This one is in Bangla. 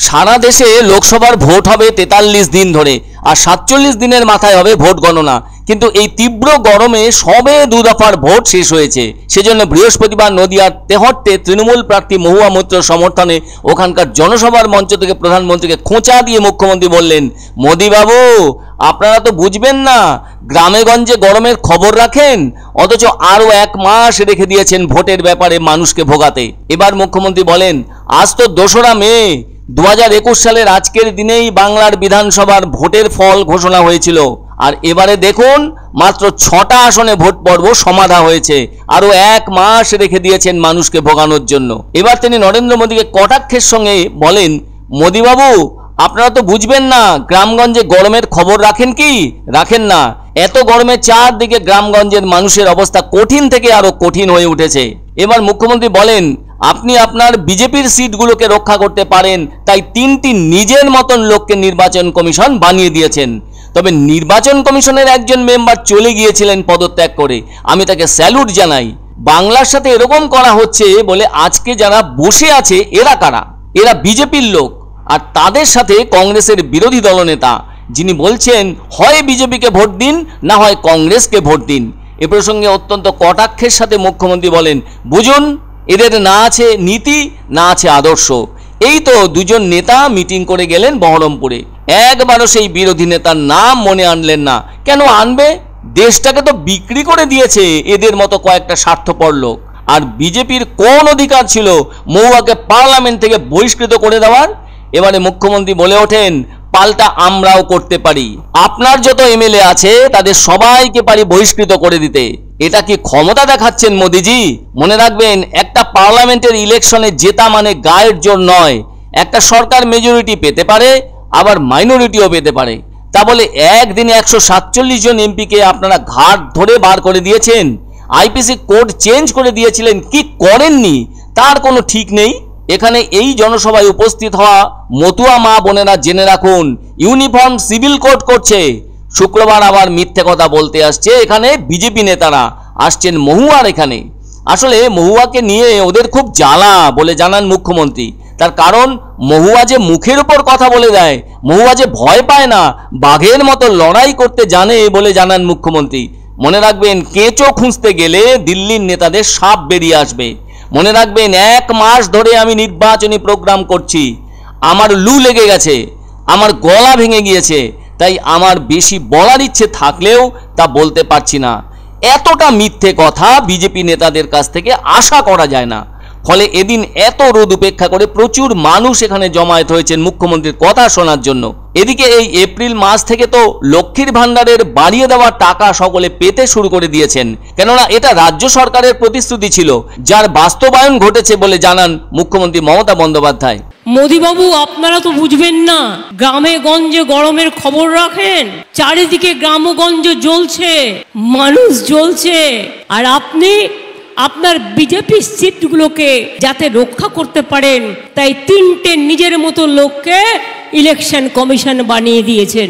সারা দেশে লোকসভার ভোট হবে 43 দিন ধরে, আর 47 দিনের মাথায় হবে ভোট গণনা। কিন্তু এই তীব্র গরমে সবে 2 দফার ভোট শেষ হয়েছে। সেজন্য বৃহস্পতিবার নদিয়ার তেহট্টে তৃণমূল প্রার্থী মহুয়া মৈত্রর সমর্থনে ওখানকার জনসভার মঞ্চ থেকে প্রধানমন্ত্রীকে খোঁচা দিয়ে মুখ্যমন্ত্রী বললেন, মোদি বাবু আপনারা তো বুঝবেন না, গ্রামে গঞ্জে গরমের খবর রাখেন, অথচ আরও 1 মাস রেখে দিয়েছেন ভোটের ব্যাপারে মানুষকে ভোগাতে। এবার মুখ্যমন্ত্রী বলেন, আজ তো 2রা মে, 2021 সালের আজকের দিনেই বাংলার বিধানসভার ভোটের ফল ঘোষণা হয়েছিল, আর এবারে দেখুন মাত্র 6টা আসনে ভোট পর্ব সমাধা হয়েছে, আরো 1 মাস রেখে দিয়েছেন মানুষকে ভোগানোর জন্য। এবার তিনি নরেন্দ্র মোদীকে কটাক্ষের সঙ্গে বলেন, মোদি বাবু আপনারা তো বুঝবেন না, গ্রামগঞ্জে গরমের খবর রাখেন কি? রাখেন না। এত গরমে চারদিকে গ্রামগঞ্জের মানুষের অবস্থা কঠিন থেকে আরো কঠিন হয়ে উঠেছে। এবার মুখ্যমন্ত্রী বলেন, আপনি আপনার বিজেপির সিটগুলোকে রক্ষা করতে পারেন, তাই 3টি নিজের মতন লোককে নির্বাচন কমিশন বানিয়ে দিয়েছেন। তবে নির্বাচন কমিশনের একজন মেম্বার চলে গিয়েছিলেন পদত্যাগ করে, আমি তাকে স্যালুট জানাই। বাংলার সাথে এরকম করা হচ্ছে বলে আজকে যারা বসে আছে এরা কারা? এরা বিজেপির লোক, আর তাদের সাথে কংগ্রেসের বিরোধী দলনেতা, যিনি বলছেন হয় বিজেপিকে ভোট দিন, না হয় কংগ্রেসকে ভোট দিন। এ প্রসঙ্গে অত্যন্ত কটাক্ষের সাথে মুখ্যমন্ত্রী বলেন, বুঝুন এদের না আছে নীতি, না আছে আদর্শ। এই তো 2জন নেতা মিটিং করে গেলেন বহরমপুরে, একবারও সেই বিরোধী নেতার নাম মনে আনলেন না। কেন আনবে? দেশটাকে তো বিক্রি করে দিয়েছে এদের মতো কয়েকটা স্বার্থপর লোক। আর বিজেপির কোন অধিকার ছিল মহুয়াকে পার্লামেন্ট থেকে বহিষ্কৃত করে দেওয়ার? এবারে মুখ্যমন্ত্রী বলে ওঠেন, পাল্টা আমরাও করতে পারি। আপনার যত এমএলএ আছে তাদের সবাইকে পারি বহিষ্কৃত করে দিতে। এটা কি ক্ষমতা দেখাচ্ছেন মোদিজি? মনে রাখবেন, একটা পার্লামেন্টের ইলেকশনে জেতা মানে গায়ের জোর নয়। একটা সরকার মেজরিটি পেতে পারে, আবার মাইনরিটিও পেতে পারে। তা বলে একদিনে 147 জন এমপিকে আপনারা ঘাট ধরে বার করে দিয়েছেন। আইপিসি কোড চেঞ্জ করে দিয়েছিলেন, কি করেননি তার কোনো ঠিক নেই। এখানে এই জনসভায় উপস্থিত হওয়া মতুয়া মা বোনেরা জেনে রাখুন, ইউনিফর্ম সিভিল কোড করছে। শুক্রবার আবার মিথ্যে কথা বলতে আসছে এখানে বিজেপি নেতারা, আসছেন মহুয়ার এখানে। আসলে মহুয়াকে নিয়ে ওদের খুব জ্বালা বলে জানান মুখ্যমন্ত্রী। তার কারণ মহুয়া যে মুখের উপর কথা বলে দেয়, মহুয়া যে ভয় পায় না, বাঘের মতো লড়াই করতে জানে বলে জানান মুখ্যমন্ত্রী। মনে রাখবেন, কেঁচো খুঁজতে গেলে দিল্লির নেতাদের সাপ বেরিয়ে আসবে। মনে রাখবেন, 1 মাস ধরে আমি নির্বাচনী প্রোগ্রাম করছি, আমার লু লেগে গেছে, আমার গলা ভেঙে গিয়েছে, তাই আমার বেশি বলার ইচ্ছে থাকলেও তা বলতে পারছি না। এতটা মিথ্যে কথা বিজেপি নেতাদের কাছ থেকে আশা করা যায় না। ফলে এদিন এত রোদ উপেক্ষা করে প্রচুর মানুষ এখানে জমায়েত হয়েছেন মুখ্যমন্ত্রীর কথা শোনার জন্য। এদিকে এই এপ্রিল মাস থেকে তো লক্ষ্মীর ভান্ডারের বাড়িয়ে দেওয়া টাকা সকলে পেতে শুরু করে দিয়েছেন, কেননা এটা রাজ্য সরকারের প্রতিশ্রুতি ছিল, যার বাস্তবায়ন ঘটেছে বলে জানান মুখ্যমন্ত্রী মমতা বন্দ্যোপাধ্যায়। মোদিবাবু আপনারা তো বুঝবেন না, গ্রামে গঞ্জে গরমের খবর রাখেন, চারিদিকে গ্রামগঞ্জ জ্বলছে, মানুষ জ্বলছে, আর আপনি আপনার বিজেপি সিটগুলোকে যাতে রক্ষা করতে পারেন তাই 3টে নিজের মতো লোককে ইলেকশন কমিশন বানিয়ে দিয়েছেন।